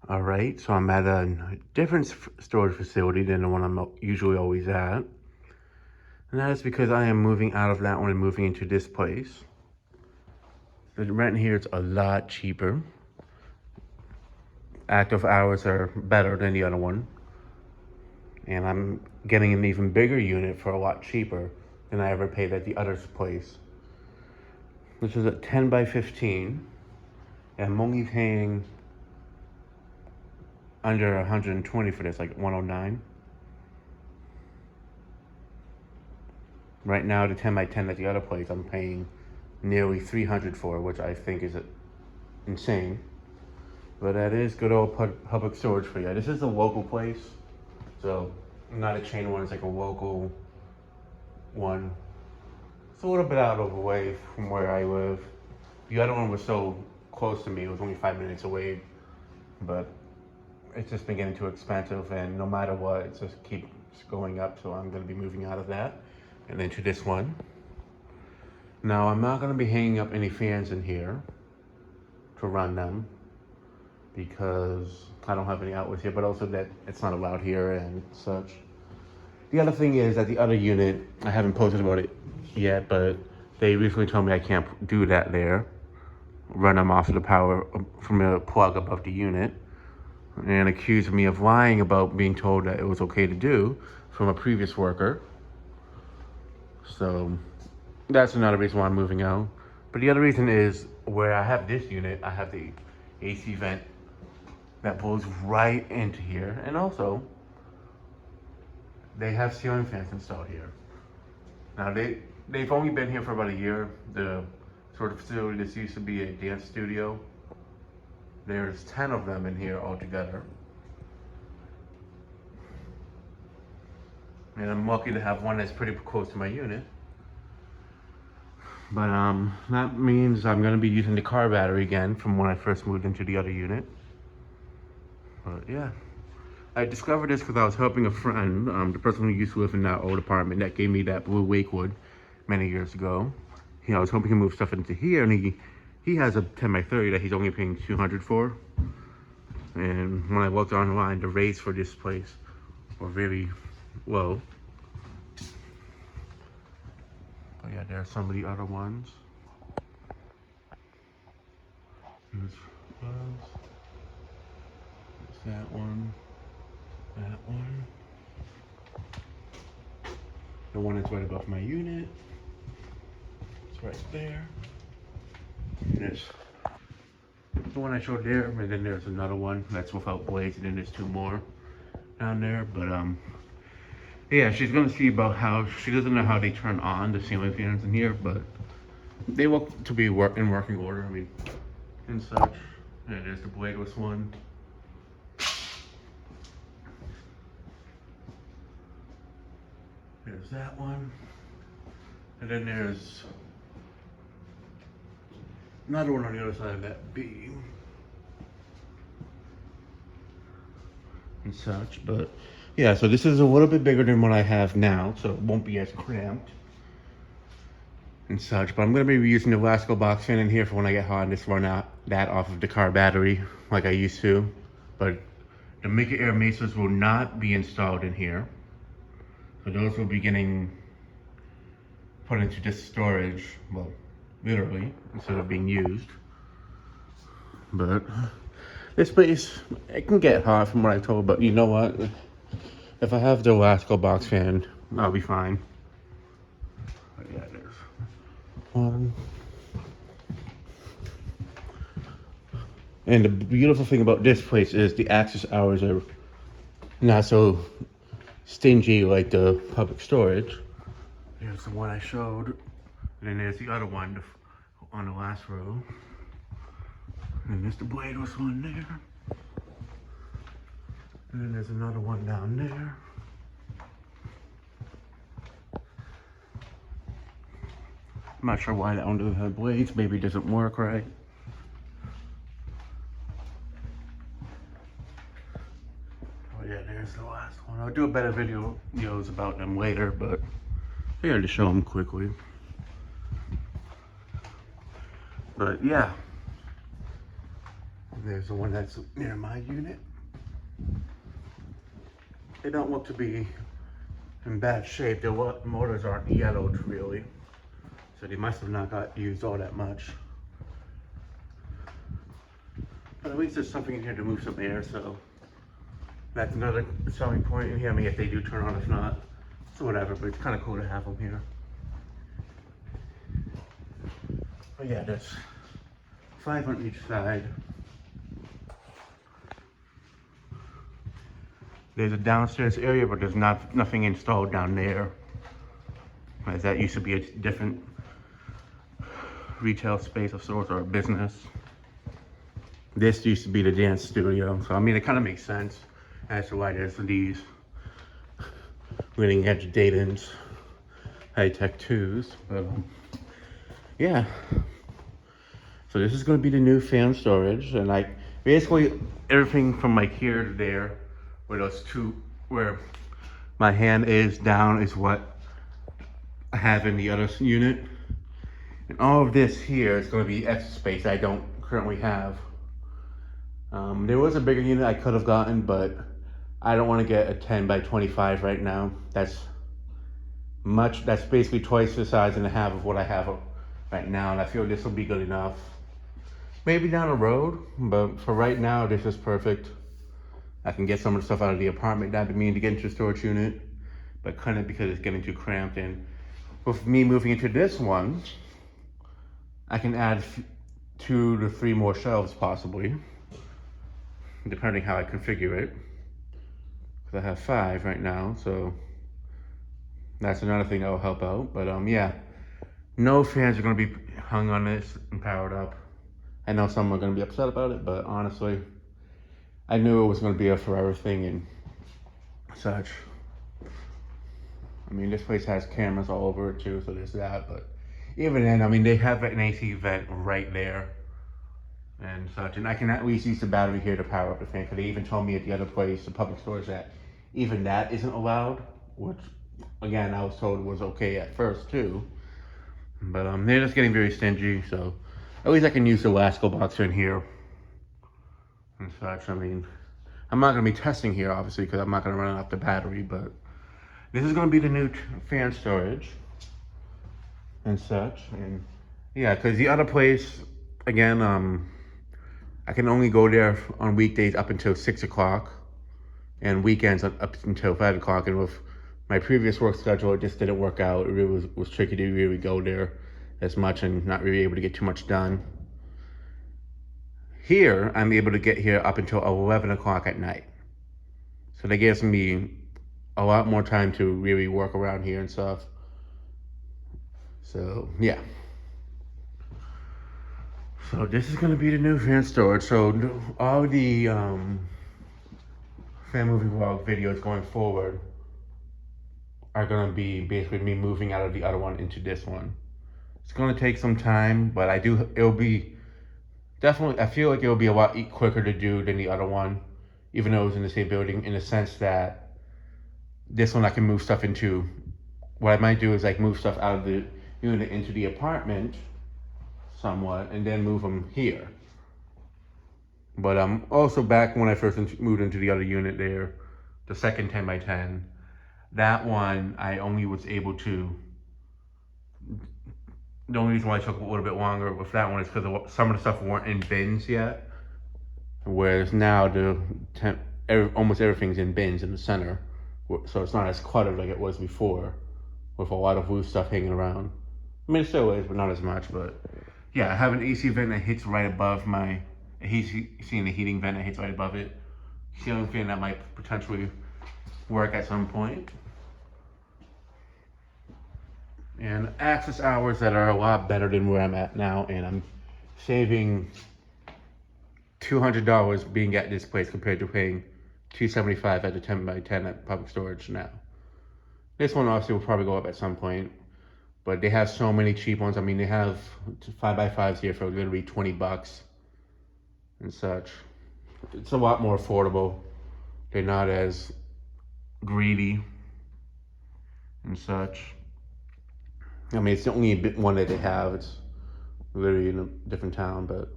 All right, so I'm at a different storage facility than the one I'm usually always at. And that is because I am moving out of that one and moving into this place. The rent here is a lot cheaper. Active hours are better than the other one. And I'm getting an even bigger unit for a lot cheaper than I ever paid at the other place. This is a 10 by 15. And I'm only paying under 120 for this, like 109. Right now, the 10 by 10 at the other place, I'm paying nearly 300 for, which I think is insane. But that is good old public storage for you. This is a local place, so not a chain one. It's like a local one. It's a little bit out of the way from where I live. The other one was so close to me; it was only 5 minutes away. But it's just been getting too expensive, and no matter what, it just keeps going up. So I'm going to be moving out of that and into this one. Now I'm not going to be hanging up any fans in here to run them because I don't have any outlets here, but also that it's not allowed here and such. The other thing is that the other unit, I haven't posted about it yet, but they recently told me I can't do that there. Run them off of the power from a plug above the unit, and accused me of lying about being told that it was okay to do from a previous worker. So that's another reason why I'm moving out. But the other reason is where I have this unit, I have the AC vent that blows right into here. And also, they have ceiling fans installed here. Now, they've only been here for about a year. The sort of facility, this used to be a dance studio. There's 10 of them in here altogether. And I'm lucky to have one that's pretty close to my unit. But that means I'm gonna be using the car battery again from when I first moved into the other unit. But yeah, I discovered this because I was helping a friend, the person who used to live in that old apartment that gave me that blue Lakewood many years ago. I was hoping to move stuff into here, and he has a 10 by 30 that he's only paying 200 for. And when I looked online, the rates for this place were very low. But yeah, there are some of the other ones. There's that one, that one. The one that's right above my unit. It's right there. And there's the one I showed there, and then there's another one that's without blades, and then there's two more down there. But yeah, she's gonna see about how she doesn't know how they turn on the ceiling fans in here, but they look to be in working order. I mean, and such. And there's the bladeless one. There's that one, and then there's another one on the other side of that beam and such. But yeah, so this is a little bit bigger than what I have now, so it won't be as cramped and such. But I'm gonna be using the Lasco box fan in here for when I get hot and just run that off of the car battery like I used to. But the Mica Air Mesas will not be installed in here. So those will be getting put into this storage, well, literally, instead of being used. But this place, it can get hot from what I told, but you know what? If I have the Lasco box fan, I'll be fine. But yeah, there's one. And the beautiful thing about this place is the access hours are not so stingy like the public storage. There's the one I showed, and then there's the other one on the last row. And there's the bladeless one there. And then there's another one down there. I'm not sure why that one doesn't have blades. Maybe it doesn't work right. Oh yeah, there's the last one. I'll do a better videos about them later, but here to show them quickly. But yeah, There's the one that's near my unit. They don't look to be in bad shape. The motors aren't yellowed really, so they must have not got used all that much. But at least there's something in here to move some air, so that's another selling point in here. I mean, if they do turn on, if not, so whatever, but it's kind of cool to have them here. But yeah, there's 5 on each side. There's a downstairs area, but there's nothing installed down there, as that used to be a different retail space of sorts or a business. This used to be the dance studio, so I mean, it kind of makes sense as to why there's these leading edge Dayton's high-tech 2s, but yeah. So this is going to be the new fan storage, and like basically everything from like here to there, where those two, where my hand is down, is what I have in the other unit, and all of this here is going to be extra space I don't currently have. There was a bigger unit I could have gotten, but I don't want to get a 10 by 25 right now. That's basically twice the size and a half of what I have right now, and I feel this will be good enough. Maybe down the road, but for right now, this is perfect. I can get some of the stuff out of the apartment that I've been meaning to get into a storage unit, but couldn't because it's getting too cramped. And with me moving into this one, I can add 2 to 3 more shelves possibly, depending how I configure it. Because I have 5 right now, so that's another thing that will help out. But yeah, no fans are going to be hung on this and powered up. I know some are going to be upset about it, but honestly, I knew it was going to be a forever thing and such. I mean, this place has cameras all over it too, so there's that. But even then, I mean, they have an AC vent right there and such. And I can at least use the battery here to power up the fan, because they even told me at the other place, the public stores, that even that isn't allowed, which, again, I was told was okay at first too. But they're just getting very stingy, so at least I can use the Lasco box in here and such. I mean, I'm not going to be testing here, obviously, because I'm not going to run out the battery, but this is going to be the new fan storage and such. And yeah, because the other place, again, I can only go there on weekdays up until 6 o'clock and weekends up until 5 o'clock. And with my previous work schedule, it just didn't work out. It really was tricky to really go there as much and not really able to get too much done. Here, I'm able to get here up until 11 o'clock at night. So that gives me a lot more time to really work around here and stuff. So, yeah. So this is going to be the new fan storage. So all the fan moving vlog videos going forward are going to be basically me moving out of the other one into this one. It's going to take some time, but it'll be definitely, I feel like it'll be a lot quicker to do than the other one, even though it was in the same building, in the sense that this one I can move stuff into. What I might do is like move stuff out of the unit into the apartment somewhat, and then move them here. But also back when I first moved into the other unit there, the second 10 by 10, that one I only was able to, the only reason why it took a little bit longer with that one is because some of the stuff weren't in bins yet. Whereas now almost everything's in bins in the center. So it's not as cluttered like it was before, with a lot of loose stuff hanging around. I mean, it still is, but not as much. But yeah, I have an AC vent that hits right above my, seeing the heating vent that hits right above it. Ceiling fan that might potentially work at some point. And access hours that are a lot better than where I'm at now, and I'm saving $200 being at this place compared to paying $275 at the 10 by 10 at public storage now. This one obviously will probably go up at some point, but they have so many cheap ones. I mean, they have 5x5s here for literally $20 and such. It's a lot more affordable. They're not as greedy and such. I mean, it's the only one that they have. It's literally in a different town, but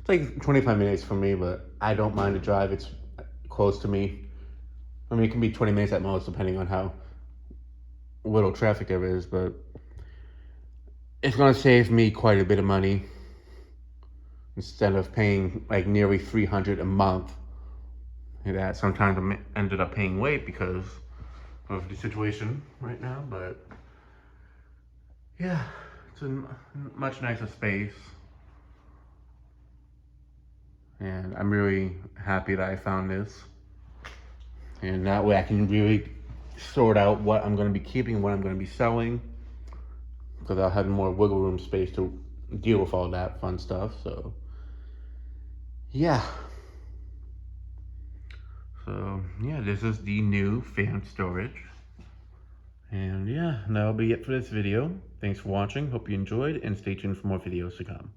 It's like 25 minutes for me, but I don't mind the drive. It's close to me. I mean, it can be 20 minutes at most, depending on how little traffic there is, but it's gonna save me quite a bit of money instead of paying like nearly 300 a month. That sometimes I ended up paying late because of the situation right now, but yeah, it's a much nicer space. And I'm really happy that I found this. And that way I can really sort out what I'm going to be keeping and what I'm going to be selling. Because I'll have more wiggle room space to deal with all that fun stuff. So, yeah. So, yeah, this is the new fan storage. And yeah, that'll be it for this video. Thanks for watching. Hope you enjoyed and stay tuned for more videos to come.